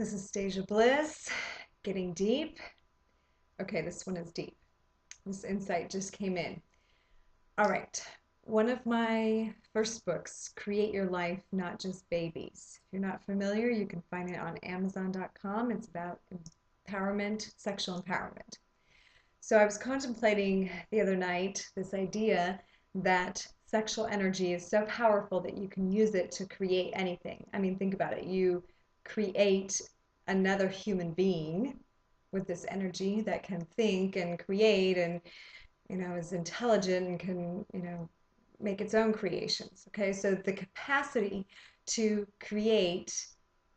This is Stasia Bliss, getting deep. Okay, this one is deep. This insight just came in. All right. One of my first books, Create Your Life, Not Just Babies. If you're not familiar, you can find it on Amazon.com. It's about empowerment, sexual empowerment. So I was contemplating the other night this idea that sexual energy is so powerful that you can use it to create anything. I mean, think about it. You create another human being with this energy that can think and create and, is intelligent and can, make its own creations. Okay, so the capacity to create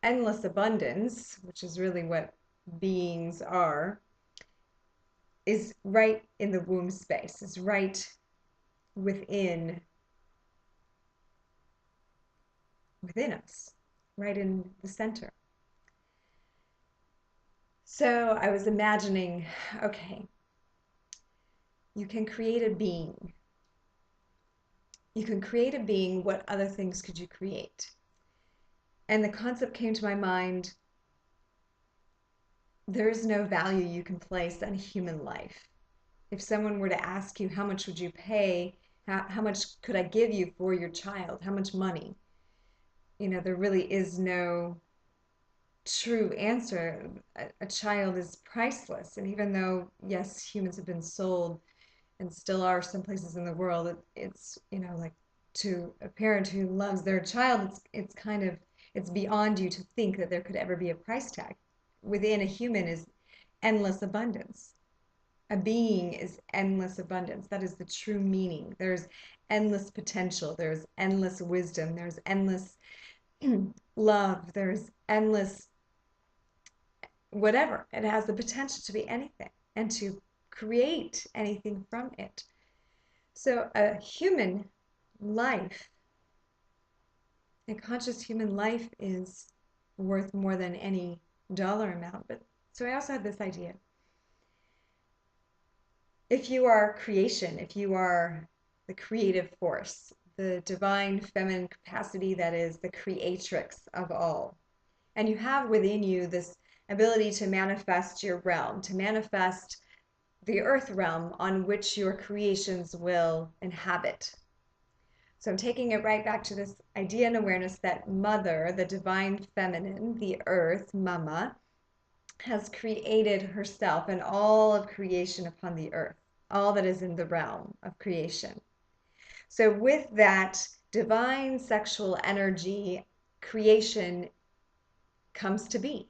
endless abundance, which is really what beings are, is right in the womb space, is right within us, right in the center. So I was imagining, okay, you can create a being. You can create a being. What other things could you create? And the concept came to my mind, there is no value you can place on human life. If someone were to ask you, how much would you pay? How much could I give you for your child? How much money? There really is no true answer. A child is priceless. And even though, yes, humans have been sold and still are some places in the world, it's, like to a parent who loves their child, it's kind of, it's beyond you to think that there could ever be a price tag. Within a human is endless abundance. A being is endless abundance. That is the true meaning. There's endless potential. There's endless wisdom. There's endless love. There's endless whatever. It has the potential to be anything and to create anything from it. So a human life, a conscious human life, is worth more than any dollar amount. But so I also had this idea. If you are creation, if you are the creative force, the divine feminine capacity that is the creatrix of all, and you have within you this ability to manifest your realm, to manifest the earth realm on which your creations will inhabit. So I'm taking it right back to this idea and awareness that Mother, the divine feminine, the earth, Mama, has created herself and all of creation upon the earth, all that is in the realm of creation. So with that divine sexual energy, creation comes to be.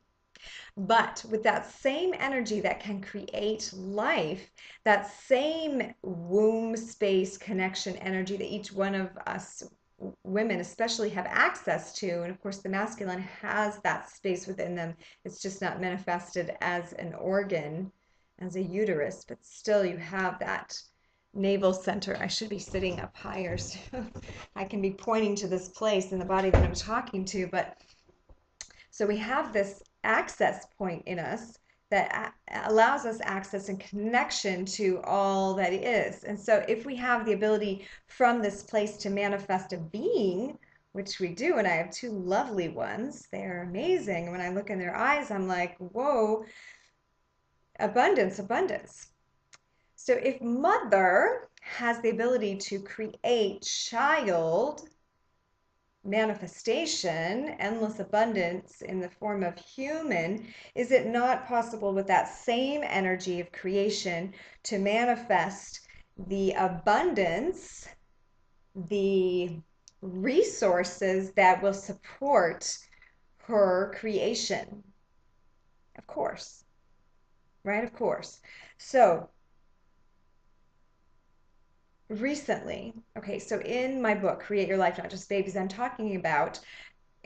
But with that same energy that can create life, that same womb space connection energy that each one of us women especially have access to, and of course the masculine has that space within them, it's just not manifested as an organ, as a uterus, but still you have that navel center. I should be sitting up higher so I can be pointing to this place in the body that I'm talking to, but so we have this access point in us that allows us access and connection to all that is. And so if we have the ability from this place to manifest a being, which we do, and I have two lovely ones, they're amazing. When I look in their eyes, I'm like, whoa, abundance, abundance. So if Mother has the ability to create child manifestation, endless abundance in the form of human, is it not possible with that same energy of creation to manifest the abundance, the resources that will support her creation? Of course, right? Of course. So recently, okay, so in my book, Create Your Life, Not Just Babies, I'm talking about,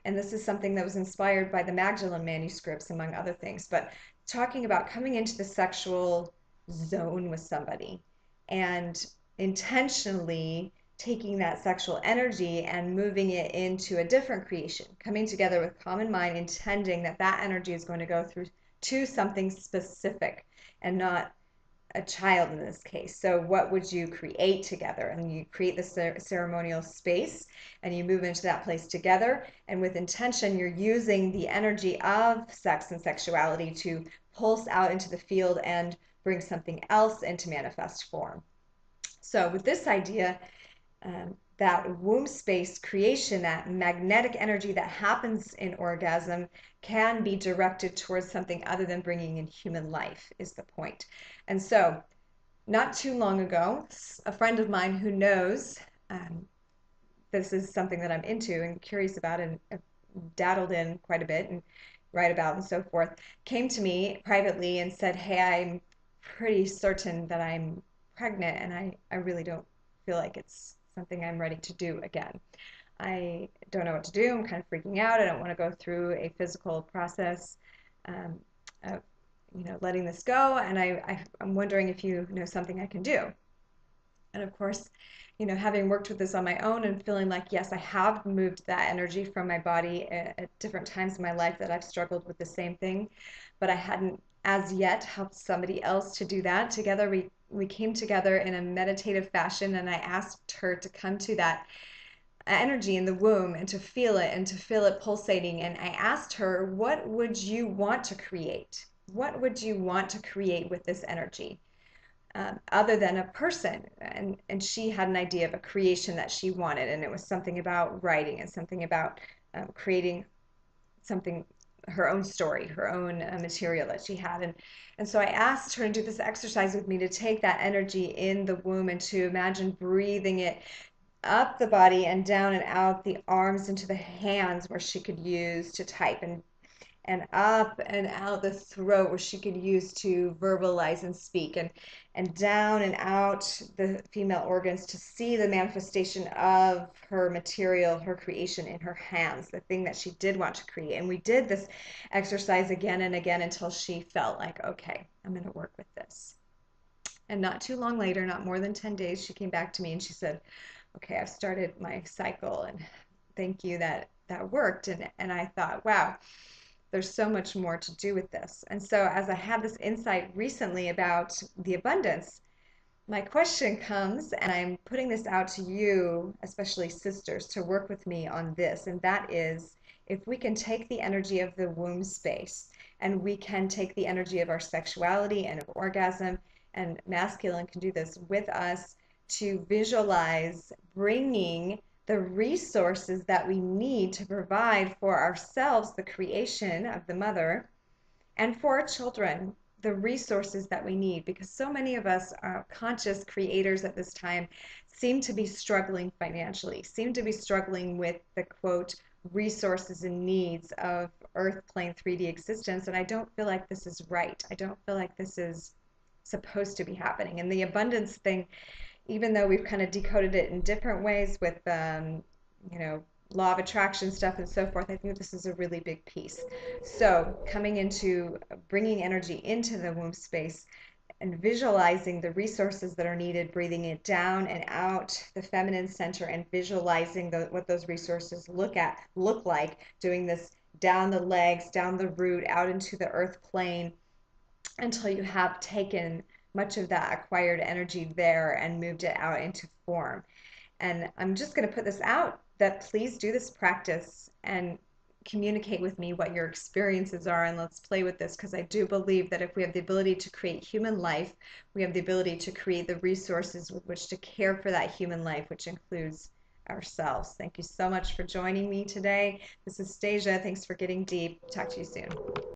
and this is something that was inspired by the Magdalene manuscripts, among other things, but talking about coming into the sexual zone with somebody and intentionally taking that sexual energy and moving it into a different creation, coming together with common mind, intending that that energy is going to go through to something specific and not a child in this case. So what would you create together? And you create the ceremonial space and you move into that place together. And with intention, you're using the energy of sex and sexuality to pulse out into the field and bring something else into manifest form. So with this idea, that womb space creation, that magnetic energy that happens in orgasm can be directed towards something other than bringing in human life, is the point. And so, not too long ago, a friend of mine who knows this is something that I'm into and curious about and daddled in quite a bit and write about and so forth, came to me privately and said, "Hey, I'm pretty certain that I'm pregnant and I really don't feel like it's something I'm ready to do again. I don't know what to do. I'm kind of freaking out. I don't want to go through a physical process um, of, letting this go. And I'm wondering if you know something I can do." And of course, having worked with this on my own and feeling like, yes, I have moved that energy from my body at different times in my life that I've struggled with the same thing, but I hadn't as yet helped somebody else to do that. Together, we came together in a meditative fashion, and I asked her to come to that energy in the womb and to feel it pulsating. And I asked her, what would you want to create? What would you want to create with this energy? Other than a person. And she had an idea of a creation that she wanted, and it was something about writing and something about creating something, her own story, her own material that she had. And so I asked her to do this exercise with me to take that energy in the womb and to imagine breathing it up the body and down and out the arms into the hands where she could use to type, and up and out the throat where she could use to verbalize and speak, and down and out the female organs to see the manifestation of her material, her creation in her hands, the thing that she did want to create. And we did this exercise again and again until she felt like, okay, I'm going to work with this. And not too long later, not more than 10 days, she came back to me and she said, okay, I've started my cycle, and thank you, that worked. And I thought, wow, there's so much more to do with this. And so as I had this insight recently about the abundance, my question comes, and I'm putting this out to you, especially sisters, to work with me on this, and that is, if we can take the energy of the womb space and we can take the energy of our sexuality and of orgasm, and masculine can do this with us, to visualize bringing the resources that we need to provide for ourselves, the creation of the mother, and for our children, the resources that we need, because so many of us are conscious creators at this time seem to be struggling financially, seem to be struggling with the quote resources and needs of earth plane 3D existence. And I don't feel like this is right. I don't feel like this is supposed to be happening. And the abundance thing, even though we've kind of decoded it in different ways with, law of attraction stuff and so forth, I think this is a really big piece. So coming into bringing energy into the womb space and visualizing the resources that are needed, breathing it down and out the feminine center, and visualizing what those resources look like, doing this down the legs, down the root, out into the earth plane, until you have taken much of that acquired energy there and moved it out into form. And I'm just going to put this out that please do this practice and communicate with me what your experiences are, and let's play with this, because I do believe that if we have the ability to create human life, we have the ability to create the resources with which to care for that human life, which includes ourselves. Thank you so much for joining me today. This is Stasia. Thanks for getting deep. Talk to you soon.